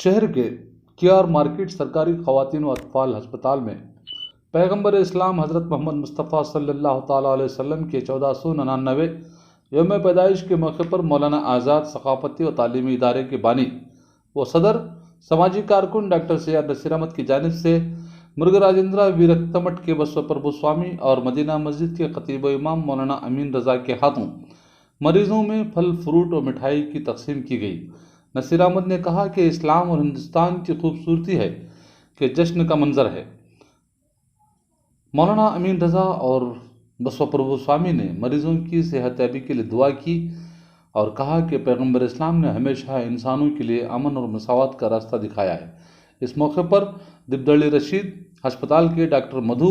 शहर के K R market सरकारी ख़वातीन व अतफ़ाल अस्पताल में पैगम्बर इस्लाम हज़रत मोहम्मद मुस्तफ़ा सल्लल्लाहु ताला अलैहि वसल्लम के 1499 यौम पैदाइश के मौके पर मौलाना आज़ाद सक़ाफ़ती व तालीमी इदारे के बानी व सदर समाजी कारकुन डॉक्टर सैयद नसीर अहमद की जानिब से मुरुगराजेंद्र वीरक्तमठ के बसव प्रभु स्वामी और मदीना मस्जिद के खतीब इमाम मौलाना अमीन रज़ा के हाथों मरीज़ों में फल फ्रूट और मिठाई की तकसीम की गई। नसीर अहमद ने कहा कि इस्लाम और हिंदुस्तान की खूबसूरती है कि जश्न का मंजर है। मौलाना अमीन रज़ा और बसव प्रभु स्वामी ने मरीज़ों की सेहतयाबी के लिए दुआ की और कहा कि पैगम्बर इस्लाम ने हमेशा इंसानों के लिए अमन और मसावत का रास्ता दिखाया है। इस मौके पर दिबदली रशीद, अस्पताल के डॉक्टर मधु,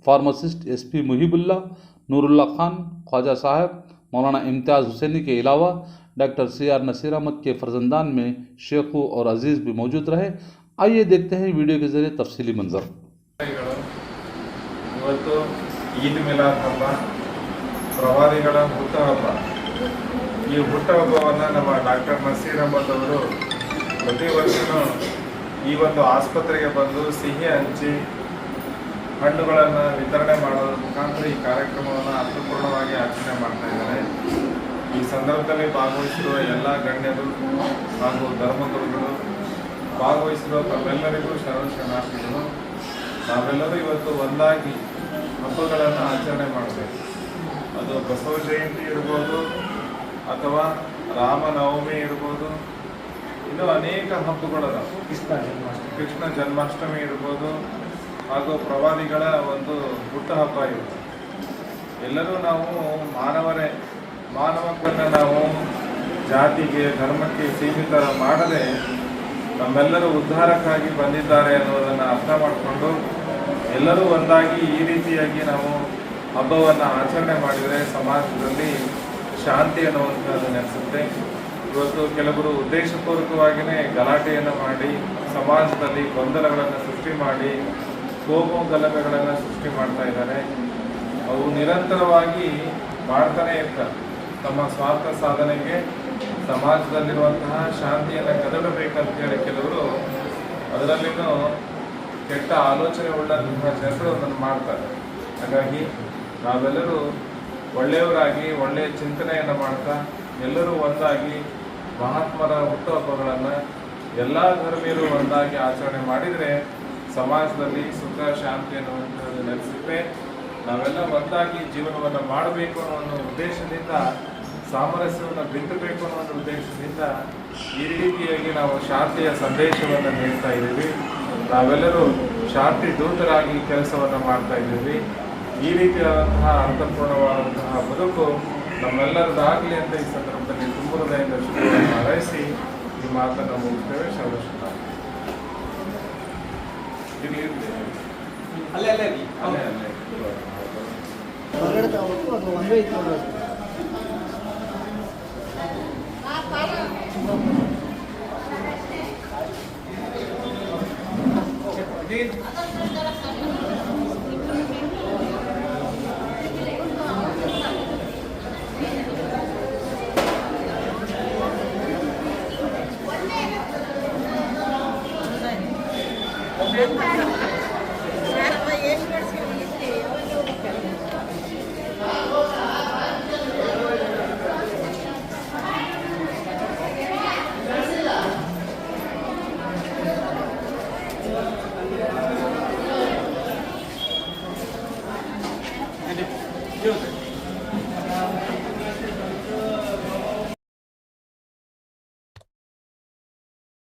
फार्मासिस्ट SP मुहिबुल्ला, नूरुल्ला खान, ख्वाजा साहब, मौलाना इम्तियाज़ हुसैनी के अलावा डॉक्टर CR नसीर अहमद के फर्जंदान में शेखू और अजीज़ भी मौजूद रहे। आइए देखते हैं वीडियो के जरिए तफसीली मंजर। ಇವತ್ತು ಈದ್ ಮಿಲಾದ್ ಹಬ್ಬ, ಪ್ರವಾದಿಗಳ ಹುಟ್ಟುಹಬ್ಬ. ಈ ಹುಟ್ಟುಹಬ್ಬವನ್ನು ನಮ್ಮ ಡಾಕ್ಟರ್ ನಸೀರ್ ಅಹಮದ್ ಅವರು ಪ್ರತಿ ವರ್ಷವೂ ಈ ಒಂದು ಆಸ್ಪತ್ರೆಗೆ ಬಂದು ಸಿಹಿ ಹಂಚಿ ಹಣ್ಣುಗಳನ್ನು ವಿತರಣೆ ಮಾಡೋದ್ರ ಮುಖಾಂತರ ಈ ಕಾರ್ಯಕ್ರಮವನ್ನು ಅರ್ಥಪೂರ್ಣವಾಗಿ ಆಚರಣೆ ಮಾಡ್ತಾ ಇದ್ದಾರೆ. ಈ ಸಂದರ್ಭದಲ್ಲಿ ಭಾಗವಹಿಸಿರುವ ಎಲ್ಲ ಗಣ್ಯರು ಹಾಗೂ ಧರ್ಮಗುರುಗಳು, ಭಾಗವಹಿಸಿರುವ ತಮ್ಮೆಲ್ಲರಿಗೂ ಶರಣಾರ್ಥಿಗಳು. ನಾವೆಲ್ಲರೂ ಇವತ್ತು ಒಂದಾಗಿ ಹಬ್ಬಗಳನ್ನು ಆಚರಣೆ ಮಾಡಬೇಕು. ಅದು ಬಸವ ಜಯಂತಿ ಇರ್ಬೋದು ಅಥವಾ ರಾಮನವಮಿ ಇರ್ಬೋದು, ಇನ್ನೂ ಅನೇಕ ಹಬ್ಬಗಳದ, ಕೃಷ್ಣ ಜನ್ಮಾಷ್ಟಮಿ ಇರ್ಬೋದು, ಹಾಗೂ ಪ್ರವಾದಿಗಳ ಒಂದು ಹುಟ್ಟುಹಬ್ಬ ಇರುತ್ತೆ. ಎಲ್ಲರೂ ನಾವು ಮಾನವರೇ. ಮಾನವತ್ವವನ್ನು ನಾವು ಜಾತಿಗೆ ಧರ್ಮಕ್ಕೆ ಸೀಮಿತ ಮಾಡದೆ ನಮ್ಮೆಲ್ಲರೂ ಉದ್ಧಾರಕ್ಕಾಗಿ ಬಂದಿದ್ದಾರೆ ಅನ್ನೋದನ್ನು ಅರ್ಥ ಮಾಡಿಕೊಂಡು ಎಲ್ಲರೂ ಒಂದಾಗಿ ಈ ರೀತಿಯಾಗಿ ನಾವು ಹಬ್ಬವನ್ನು ಆಚರಣೆ ಮಾಡಿದರೆ ಸಮಾಜದಲ್ಲಿ ಶಾಂತಿ ಅನ್ನುವಂಥದ್ದು ನೆಲೆಸುತ್ತೆ. ಇವತ್ತು ಕೆಲವರು ಉದ್ದೇಶಪೂರ್ವಕವಾಗಿಯೇ ಗಲಾಟೆಯನ್ನು ಮಾಡಿ ಸಮಾಜದಲ್ಲಿ ಗೊಂದಲಗಳನ್ನು ಸೃಷ್ಟಿ ಮಾಡಿ ಕೋಮು ಗಲಭೆಗಳನ್ನು ಸೃಷ್ಟಿ ಮಾಡ್ತಾ ಇದ್ದಾರೆ. ಅವು ನಿರಂತರವಾಗಿ ಮಾಡ್ತಾನೆ ಇರ್ತಾರೆ. ತಮ್ಮ ಸ್ವಾರ್ಥ ಸಾಧನೆಗೆ ಸಮಾಜದಲ್ಲಿರುವಂತಹ ಶಾಂತಿಯನ್ನು ಕದಡಬೇಕಂತೇಳಿ ಕೆಲವರು ಅದರಲ್ಲಿನೂ ಕೆಟ್ಟ ಆಲೋಚನೆ ಉಳ್ಳಂತಹ ಜನರು ಅದನ್ನು ಮಾಡ್ತಾರೆ. ಹಾಗಾಗಿ ನಾವೆಲ್ಲರೂ ಒಳ್ಳೆಯವರಾಗಿ ಒಳ್ಳೆಯ ಚಿಂತನೆಯನ್ನು ಮಾಡ್ತಾ ಎಲ್ಲರೂ ಒಂದಾಗಿ ಮಹಾತ್ಮರ ಹುಟ್ಟುಹಬ್ಬಗಳನ್ನು ಎಲ್ಲ ಧರ್ಮೀಯರು ಒಂದಾಗಿ ಆಚರಣೆ ಮಾಡಿದರೆ ಸಮಾಜದಲ್ಲಿ ಸುಖ ಶಾಂತಿ ಅನ್ನುವಂಥದ್ದು ನೆಲೆಸುತ್ತೆ. ನಾವೆಲ್ಲ ಒಂದಾಗಿ ಜೀವನವನ್ನು ಮಾಡಬೇಕು ಅನ್ನೋ ಒಂದು ಉದ್ದೇಶದಿಂದ, ಸಾಮರಸ್ಯವನ್ನು ಬಿತ್ತಬೇಕು ಅನ್ನೋ ಒಂದು ಉದ್ದೇಶದಿಂದ ಈ ರೀತಿಯಾಗಿ ನಾವು ಶಾಂತಿಯ ಸಂದೇಶವನ್ನು ನೀಡ್ತಾ ಇದ್ದೀವಿ. ನಾವೆಲ್ಲರೂ ಶಾಂತಿ ದೂತರಾಗಿ ಕೆಲಸವನ್ನು ಮಾಡ್ತಾ ಇದ್ದೀವಿ. ಈ ರೀತಿಯಾದಂತಹ ಅರ್ಥಪೂರ್ಣವಾದಂತಹ ಬದುಕು ನಮ್ಮೆಲ್ಲರದಾಗಲಿ ಅಂತ ಈ ಸಂದರ್ಭದಲ್ಲಿ ತುಂಬ ಹೃದಯದಿಂದ ಶುಭವನ್ನು ಹಾರೈಸಿ ಈ ಮಾತನ್ನು ಮುಗಿಸ್ತೇವೆ. ಶರಣ ಅಲ್ಲೇ ಹೊರಗಡೆ ತಗೋಬೇಕು. ಅದು ಒಂದೇ ಇತ್ತು. Dios.